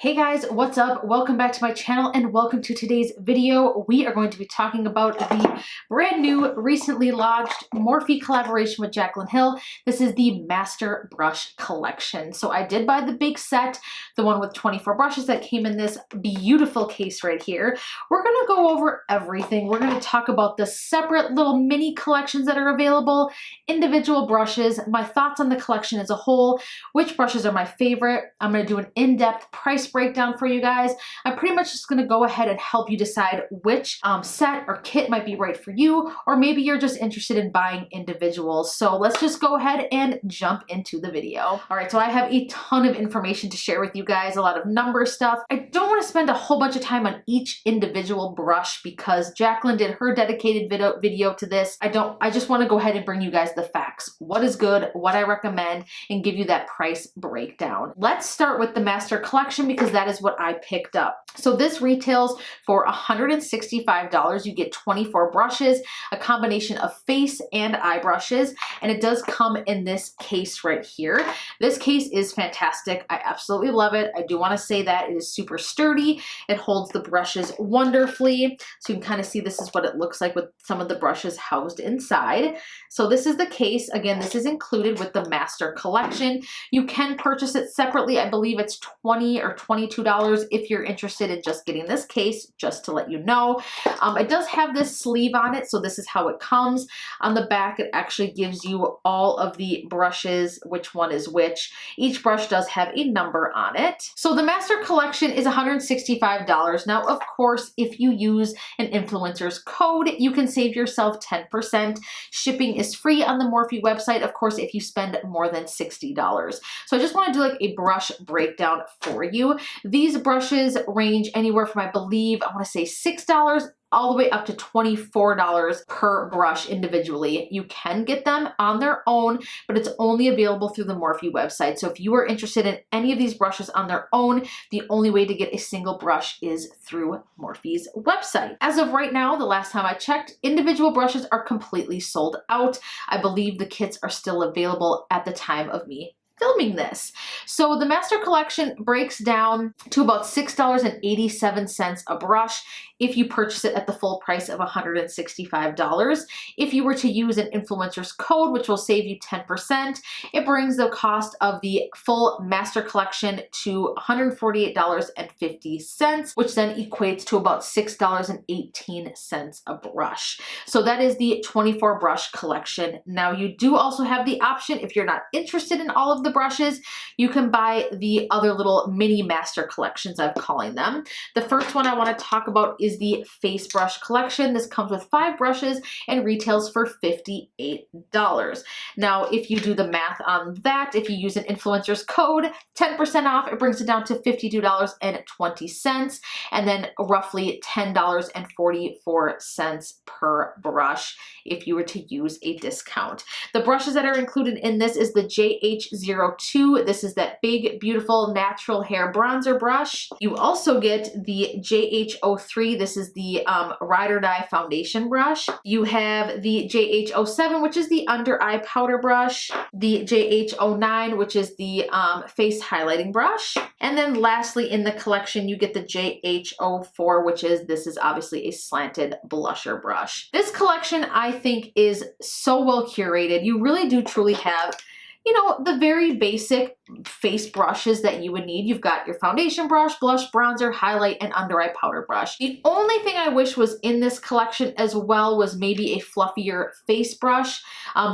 Hey guys, what's up? Welcome back to my channel and welcome to today's video. We are going to be talking about the brand new, recently launched Morphe collaboration with Jaclyn Hill. This is the Master Brush Collection. So I did buy the big set, the one with 24 brushes that came in this beautiful case right here. We're going to go over everything. We're going to talk about the separate little mini collections that are available, individual brushes, my thoughts on the collection as a whole, which brushes are my favorite. I'm going to do an in-depth price breakdown for you guys. I'm pretty much just going to go ahead and help you decide which set or kit might be right for you, or maybe you're just interested in buying individuals. So let's just go ahead and jump into the video. All right, so I have a ton of information to share with you guys, a lot of number stuff. I don't want to spend a whole bunch of time on each individual brush because Jaclyn did her dedicated video to this. I just want to go ahead and bring you guys the facts. What is good, what I recommend, and give you that price breakdown. Let's start with the Master Collection because that is what I picked up. So this retails for $165. You get 24 brushes, a combination of face and eye brushes, and it does come in this case right here. This case is fantastic. I absolutely love it. I do want to say that it is super sturdy. It holds the brushes wonderfully. So you can kind of see this is what it looks like with some of the brushes housed inside. So this is the case. Again, this is included with the Master Collection. You can purchase it separately. I believe it's $20 or $22 if you're interested in just getting this case, just to let you know. It does have this sleeve on it, so this is how it comes. On the back, it actually gives you all of the brushes, which one is which. Each brush does have a number on it. So the Master Collection is $165. Now, of course, if you use an influencer's code, you can save yourself 10%. Shipping is free on the Morphe website, of course, if you spend more than $60. So I just want to do like a brush breakdown for you. These brushes range anywhere from, I believe, I want to say $6 all the way up to $24 per brush individually. You can get them on their own, but it's only available through the Morphe website. So if you are interested in any of these brushes on their own, the only way to get a single brush is through Morphe's website. As of right now, the last time I checked, individual brushes are completely sold out. I believe the kits are still available at the time of me filming this. So the Master Collection breaks down to about $6.87 a brush if you purchase it at the full price of $165. If you were to use an influencer's code, which will save you 10%, it brings the cost of the full Master Collection to $148.50, which then equates to about $6.18 a brush. So that is the 24 brush collection. Now you do also have the option, if you're not interested in all of the brushes, you can buy the other little mini Master Collections, I'm calling them. The first one I want to talk about is the face brush collection. This comes with 5 brushes and retails for $58. Now, if you do the math on that, if you use an influencer's code, 10% off, it brings it down to $52.20, and then roughly $10.44 per brush if you were to use a discount. The brushes that are included in this is the JH02. This is that big, beautiful natural hair bronzer brush. You also get the JH03. This is the Ride or Die foundation brush. You have the JH07, which is the under eye powder brush. The JH09, which is the face highlighting brush. And then lastly in the collection, you get the JH04, which is, this is obviously a slanted blusher brush. This collection, I think, is so well curated. You really do truly have, you know, the very basic face brushes that you would need. You've got your foundation brush, blush, bronzer, highlight, and under eye powder brush. The only thing I wish was in this collection as well was maybe a fluffier face brush.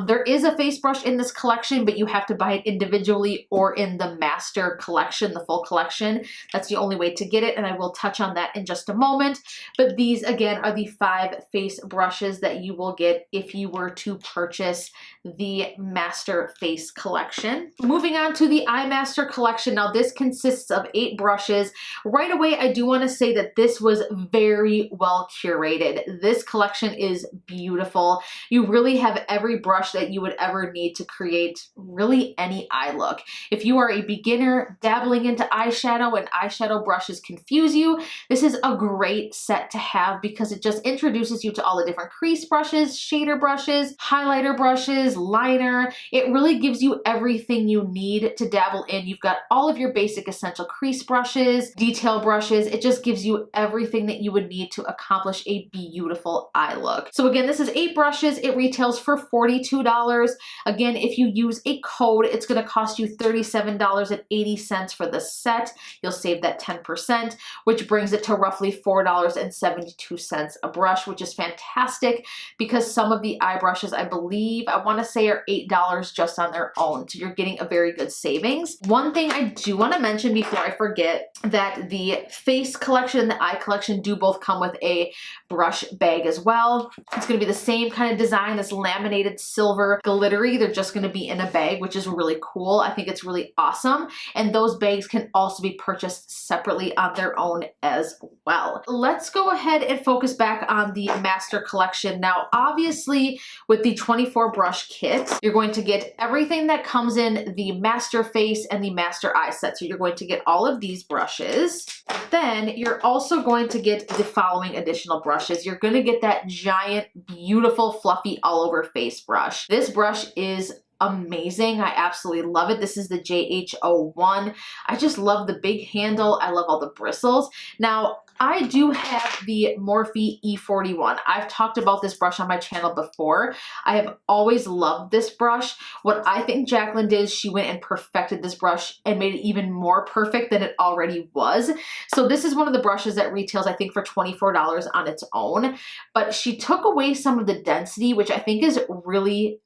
There is a face brush in this collection, but you have to buy it individually or in the Master Collection, the full collection. That's the only way to get it, and I will touch on that in just a moment. But these, again, are the 5 face brushes that you will get if you were to purchase the Master Face Collection. Moving on to the Eye Master Collection. Now this consists of 8 brushes. Right away, I do want to say that this was very well curated. This collection is beautiful. You really have every brush that you would ever need to create really any eye look. If you are a beginner dabbling into eyeshadow and eyeshadow brushes confuse you, this is a great set to have because it just introduces you to all the different crease brushes, shader brushes, highlighter brushes, liner. It really gives you everything you need to dabble in. You've got all of your basic essential crease brushes, detail brushes. It just gives you everything that you would need to accomplish a beautiful eye look. So again, this is 8 brushes. It retails for $42. Again, if you use a code, it's going to cost you $37.80 for the set. You'll save that 10%, which brings it to roughly $4.72 a brush, which is fantastic because some of the eye brushes, I believe, I want to say are $8 just on their own. So you're getting a very good savings. One thing I do want to mention before I forget, that the face collection and the eye collection do both come with a brush bag as well. It's going to be the same kind of design, this laminated silver glittery. They're just going to be in a bag, which is really cool. I think it's really awesome. And those bags can also be purchased separately on their own as well. Let's go ahead and focus back on the master collection. Now, obviously with the 24 brush kit, you're going to get everything that comes in the master face and the master eye set. So you're going to get all of these brushes. Then you're also going to get the following additional brushes. You're going to get that giant, beautiful, fluffy all over face brush. This brush is amazing. I absolutely love it. This is the JH01. I just love the big handle. I love all the bristles. Now, I do have the Morphe E41. I've talked about this brush on my channel before. I have always loved this brush. What I think Jaclyn did is she went and perfected this brush and made it even more perfect than it already was. So this is one of the brushes that retails, I think, for $24 on its own. But she took away some of the density, which I think is really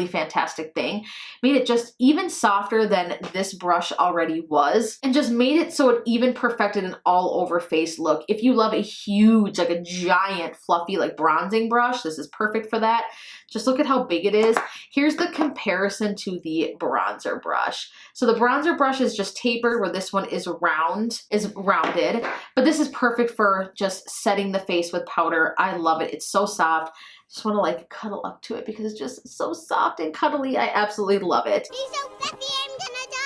fantastic thing. Made it just even softer than this brush already was, and just made it so it even perfected an all over face look. If you love a huge, like a giant fluffy like bronzing brush, this is perfect for that. Just look at how big it is. Here's the comparison to the bronzer brush. So the bronzer brush is just tapered, where this one is rounded, but this is perfect for just setting the face with powder. I love it. It's so soft. Just want to like cuddle up to it because it's just so soft and cuddly. I absolutely love it. He's so fluffy, I'm gonna die.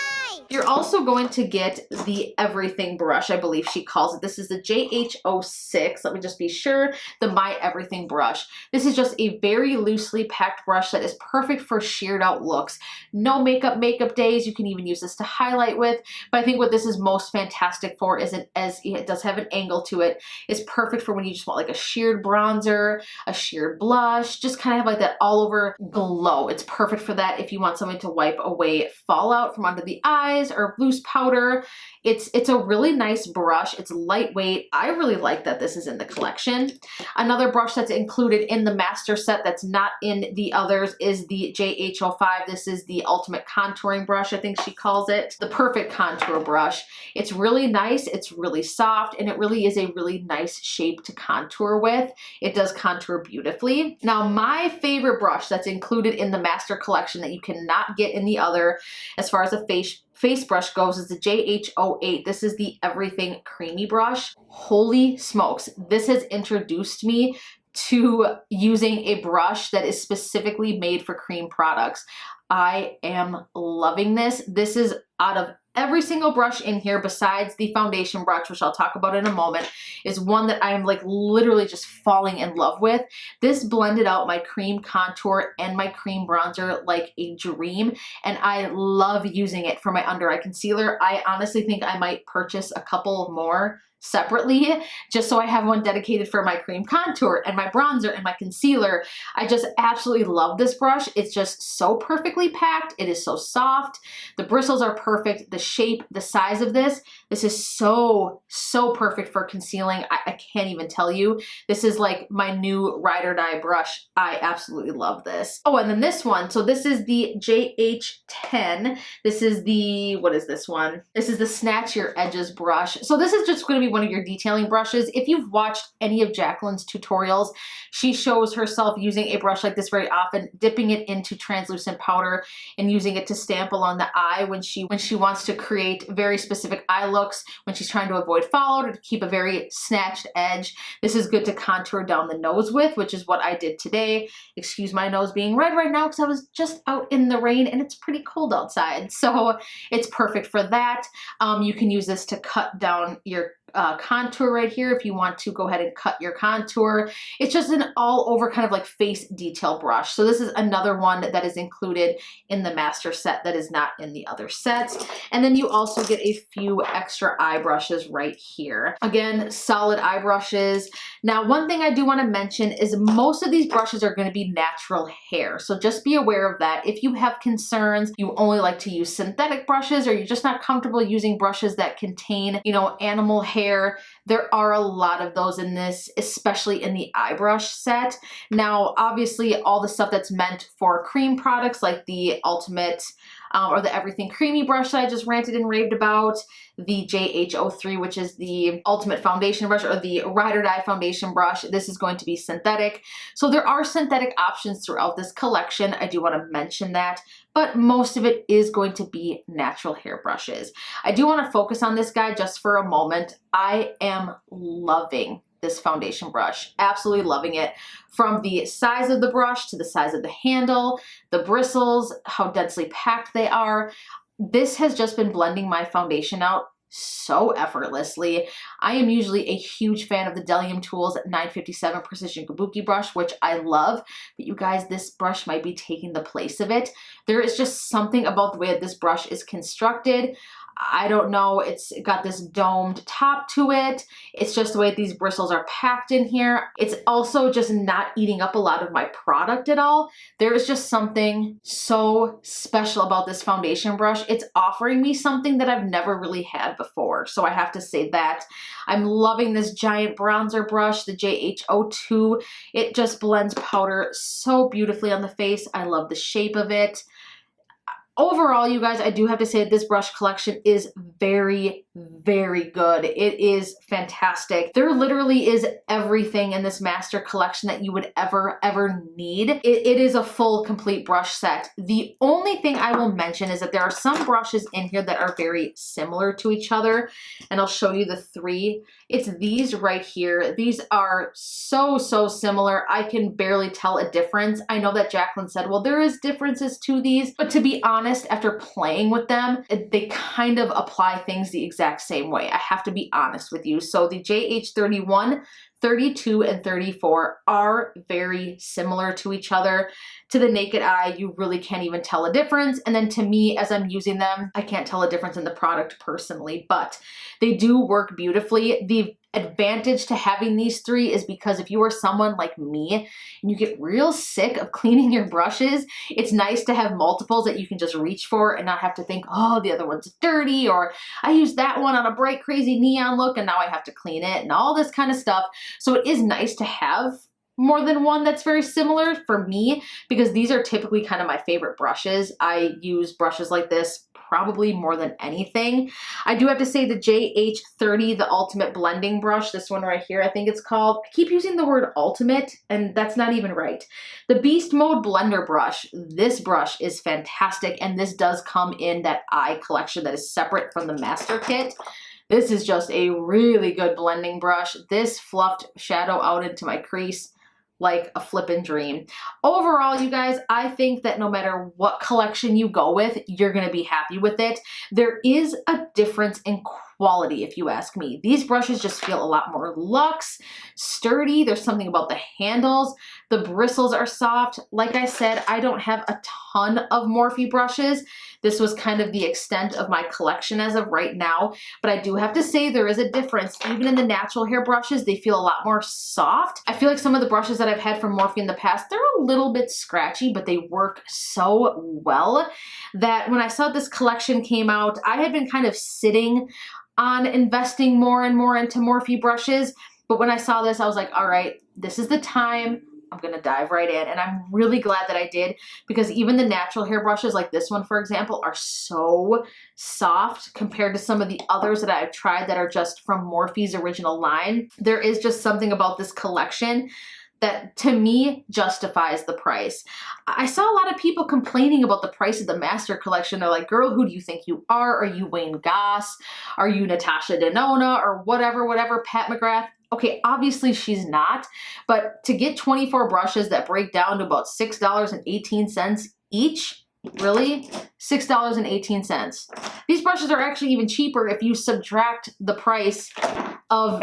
You're also going to get the everything brush, I believe she calls it. This is the JH06. Let me just be sure. The My Everything brush. This is just a very loosely packed brush that is perfect for sheared out looks. No makeup days. You can even use this to highlight with. But I think what this is most fantastic for is as it does have an angle to it, is perfect for when you just want like a sheared bronzer, a sheared blush, just kind of have like that all over glow. It's perfect for that if you want something to wipe away fallout from under the eyes or loose powder. It's a really nice brush. It's lightweight. I really like that this is in the collection. Another brush that's included in the master set that's not in the others is the JH05. This is the ultimate contouring brush, I think she calls it. The perfect contour brush. It's really nice. It's really soft, and it really is a really nice shape to contour with. It does contour beautifully. Now, my favorite brush that's included in the master collection that you cannot get in the other, as far as a face brush goes, is the JH08. This is the Everything Creamy brush. Holy smokes. This has introduced me to using a brush that is specifically made for cream products. I am loving this. This is out of every single brush in here besides the foundation brush, which I'll talk about in a moment, is one that I'm like literally just falling in love with. This blended out my cream contour and my cream bronzer like a dream, and I love using it for my under eye concealer. I honestly think I might purchase a couple more separately just so I have one dedicated for my cream contour and my bronzer and my concealer. I just absolutely love this brush. It's just so perfectly packed. It is so soft. The bristles are perfect. The shape, the size of this is so perfect for concealing. I can't even tell you. This is like my new ride or die brush. I absolutely love this. Oh, and then this one. So this is the JH10. This is the, what is this one? This is the Snatch Your Edges brush. So this is just going to be one of your detailing brushes. If you've watched any of Jaclyn's tutorials, she shows herself using a brush like this very often, dipping it into translucent powder and using it to stamp along the eye when she wants to create very specific eye looks, when she's trying to avoid fallout or to keep a very snatched edge. This is good to contour down the nose with, which is what I did today. Excuse my nose being red right now because I was just out in the rain and it's pretty cold outside. So it's perfect for that. You can use this to cut down your contour right here if you want to go ahead and cut your contour. It's just an all over kind of like face detail brush. So this is another one that is included in the master set that is not in the other sets. And then you also get a few extra eye brushes right here. Again, solid eye brushes. Now, one thing I do want to mention is most of these brushes are going to be natural hair. So just be aware of that. If you have concerns, you only like to use synthetic brushes, or you're just not comfortable using brushes that contain, you know, animal hair, there are a lot of those in this, especially in the eye brush set. Now, obviously, all the stuff that's meant for cream products like the Ultimate or the Everything Creamy brush that I just ranted and raved about, the JH03, which is the Ultimate Foundation brush, or the Ride or Die Foundation brush. This is going to be synthetic. So there are synthetic options throughout this collection. I do want to mention that, but most of it is going to be natural hair brushes. I do want to focus on this guy just for a moment. I am loving this foundation brush. Absolutely loving it. From the size of the brush to the size of the handle, the bristles, how densely packed they are. This has just been blending my foundation out so effortlessly. I am usually a huge fan of the Delium Tools 957 Precision Kabuki brush, which I love, but you guys, this brush might be taking the place of it. There is just something about the way that this brush is constructed. I don't know, it's got this domed top to it. It's just the way these bristles are packed in here. It's also just not eating up a lot of my product at all. There is just something so special about this foundation brush. It's offering me something that I've never really had before. So I have to say that. I'm loving this giant bronzer brush, the JH02. It just blends powder so beautifully on the face. I love the shape of it. Overall, you guys, I do have to say that this brush collection is very, very good. It is fantastic. There literally is everything in this master collection that you would ever need. It is a full, complete brush set. The only thing I will mention is that there are some brushes in here that are very similar to each other, and I'll show you the three. It's these right here. These are so similar. I can barely tell a difference. I know that Jaclyn said, well, there is differences to these, but to be honest, after playing with them, they kind of apply things the exact same way. I have to be honest with you. So the JH31, 32, and 34 are very similar to each other. To the naked eye, you really can't even tell a difference. And then to me, as I'm using them, I can't tell a difference in the product personally, but they do work beautifully. The advantage to having these three is because if you are someone like me and you get real sick of cleaning your brushes, it's nice to have multiples that you can just reach for and not have to think, oh, the other one's dirty, or I used that one on a bright, crazy neon look and now I have to clean it, and all this kind of stuff. So it is nice to have more than one that's very similar for me, because these are typically kind of my favorite brushes. I use brushes like this probably more than anything. I do have to say the JH30, the Ultimate Blending Brush, this one right here, I think it's called. I keep using the word ultimate, and that's not even right. The Beast Mode Blender Brush, this brush is fantastic, and this does come in that eye collection that is separate from the master kit. This is just a really good blending brush. This fluffed shadow out into my crease like a flippin' dream. Overall, you guys, I think that no matter what collection you go with, you're gonna be happy with it. There is a difference in quality, if you ask me. These brushes just feel a lot more luxe, sturdy. There's something about the handles. The bristles are soft. Like I said, I don't have a ton of Morphe brushes. This was kind of the extent of my collection as of right now, but I do have to say there is a difference. Even in the natural hair brushes, they feel a lot more soft. I feel like some of the brushes that I've had from Morphe in the past, they're a little bit scratchy, but they work so well that when I saw this collection came out, I had been kind of sitting on investing more and more into Morphe brushes. But when I saw this, I was like, all right, this is the time. I'm gonna dive right in, and I'm really glad that I did, because even the natural hair brushes like this one, for example, are so soft compared to some of the others that I've tried that are just from Morphe's original line. There is just something about this collection that to me justifies the price. I saw a lot of people complaining about the price of the master collection. They're like, girl, who do you think you are? Are you Wayne Goss? Are you Natasha Denona? Or whatever, Pat McGrath? Okay, obviously she's not, but to get 24 brushes that break down to about $6.18 each, really? $6.18. These brushes are actually even cheaper if you subtract the price of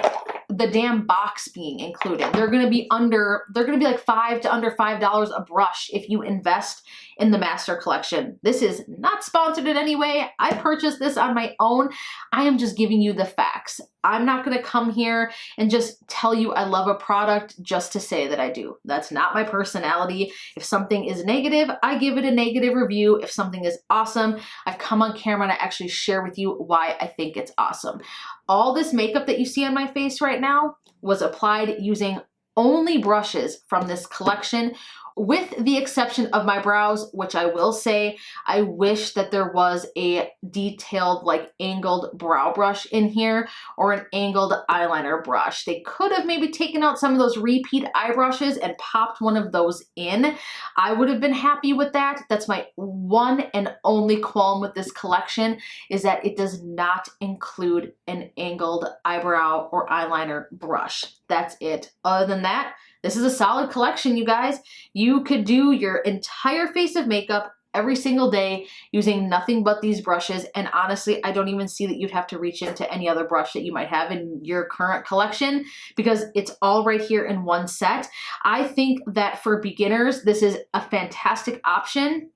the damn box being included. They're gonna be like $5 to under $5 a brush if you invest in the Master Collection. This is not sponsored in any way. I purchased this on my own. I am just giving you the facts. I'm not gonna come here and just tell you I love a product just to say that I do. That's not my personality. If something is negative, I give it a negative review. If something is awesome, I come on camera and I actually share with you why I think it's awesome. All this makeup that you see on my face right now was applied using only brushes from this collection, with the exception of my brows, which I will say, I wish that there was a detailed, like, angled brow brush in here or an angled eyeliner brush. They could have maybe taken out some of those repeat eye brushes and popped one of those in. I would have been happy with that. That's my one and only qualm with this collection, is that it does not include an angled eyebrow or eyeliner brush. That's it. Other than that, this is a solid collection, you guys. You could do your entire face of makeup every single day using nothing but these brushes, and honestly, I don't even see that you'd have to reach into any other brush that you might have in your current collection, because it's all right here in one set. I think that for beginners, this is a fantastic option,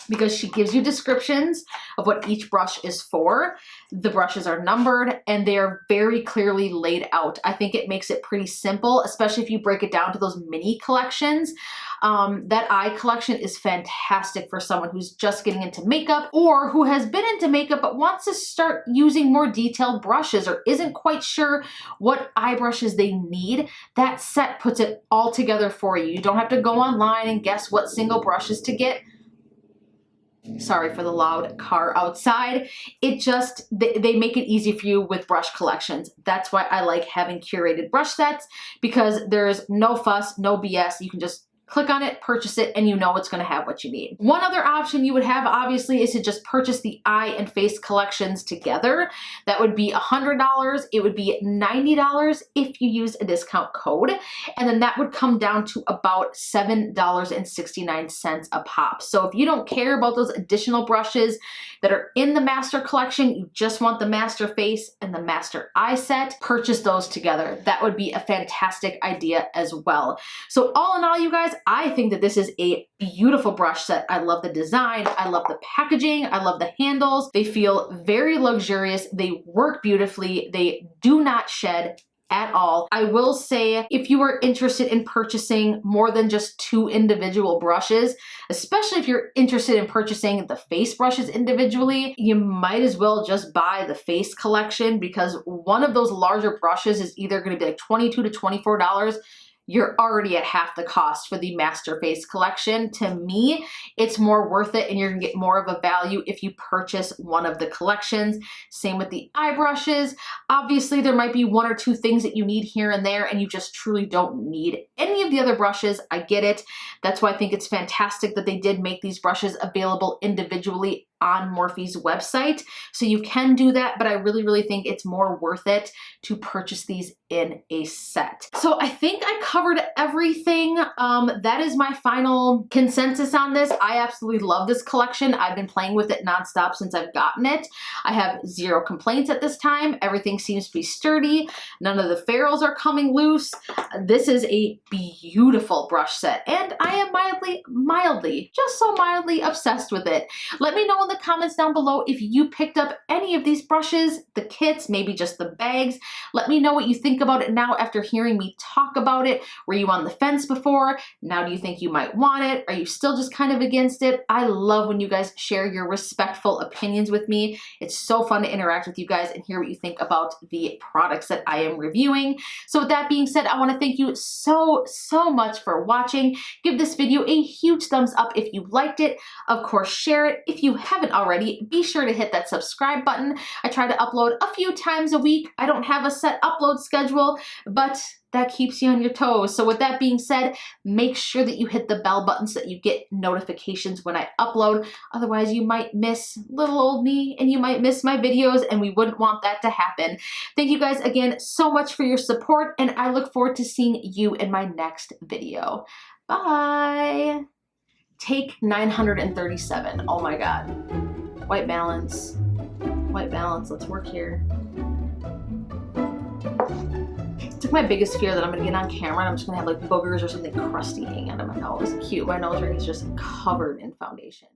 because she gives you descriptions of what each brush is for. The brushes are numbered and they are very clearly laid out. I think it makes it pretty simple, especially if you break it down to those mini collections. That eye collection is fantastic for someone who's just getting into makeup, or who has been into makeup but wants to start using more detailed brushes, or isn't quite sure what eye brushes they need. That set puts it all together for you. You don't have to go online and guess what single brushes to get. Sorry for the loud car outside. It just, they make it easy for you with brush collections. That's why I like having curated brush sets, because there's no fuss, no BS. You can just click on it, purchase it, and you know it's going to have what you need. One other option you would have, obviously, is to just purchase the eye and face collections together. That would be $100. It would be $90 if you use a discount code. And then that would come down to about $7.69 a pop. So if you don't care about those additional brushes that are in the Master Collection, you just want the Master Face and the Master Eye set, purchase those together. That would be a fantastic idea as well. So all in all, you guys, I think that this is a beautiful brush set. I love the design. I love the packaging. I love the handles. They feel very luxurious. They work beautifully. They do not shed at all. I will say, if you are interested in purchasing more than just 2 individual brushes, especially if you're interested in purchasing the face brushes individually, you might as well just buy the face collection, because one of those larger brushes is either going to be like $22 to $24. You're already at half the cost for the Master Face collection. To me, it's more worth it, and you're gonna get more of a value if you purchase one of the collections. Same with the eye brushes. Obviously, there might be 1 or 2 things that you need here and there, and you just truly don't need any of the other brushes. I get it. That's why I think it's fantastic that they did make these brushes available individually on Morphe's website. So you can do that, but I really think it's more worth it to purchase these in a set. So I think I covered everything. That is my final consensus on this. I absolutely love this collection. I've been playing with it nonstop since I've gotten it. I have 0 complaints at this time. Everything seems to be sturdy. None of the ferrules are coming loose. This is a beautiful brush set, and I am mildly, just so mildly obsessed with it. Let me know in the comments down below if you picked up any of these brushes, the kits, maybe just the bags. Let me know what you think about it now after hearing me talk about it. Were you on the fence before? Now do you think you might want it? Are you still just kind of against it? I love when you guys share your respectful opinions with me. It's so fun to interact with you guys and hear what you think about the products that I am reviewing. So with that being said, I want to thank you so much for watching. Give this video a huge thumbs up if you liked it. Of course, share it. If you haven't already, be sure to hit that subscribe button. I try to upload a few times a week. I don't have a set upload schedule, but that keeps you on your toes. So with that being said, make sure that you hit the bell button so that you get notifications when I upload. Otherwise, you might miss little old me and you might miss my videos, and we wouldn't want that to happen. Thank you guys again so much for your support, and I look forward to seeing you in my next video. Bye! Take 937. Oh my god. White balance. White balance. Let's work here. like my biggest fear that I'm gonna get on camera and I'm just gonna have like boogers or something crusty hanging out of my nose. Cute, my nose ring is just covered in foundation.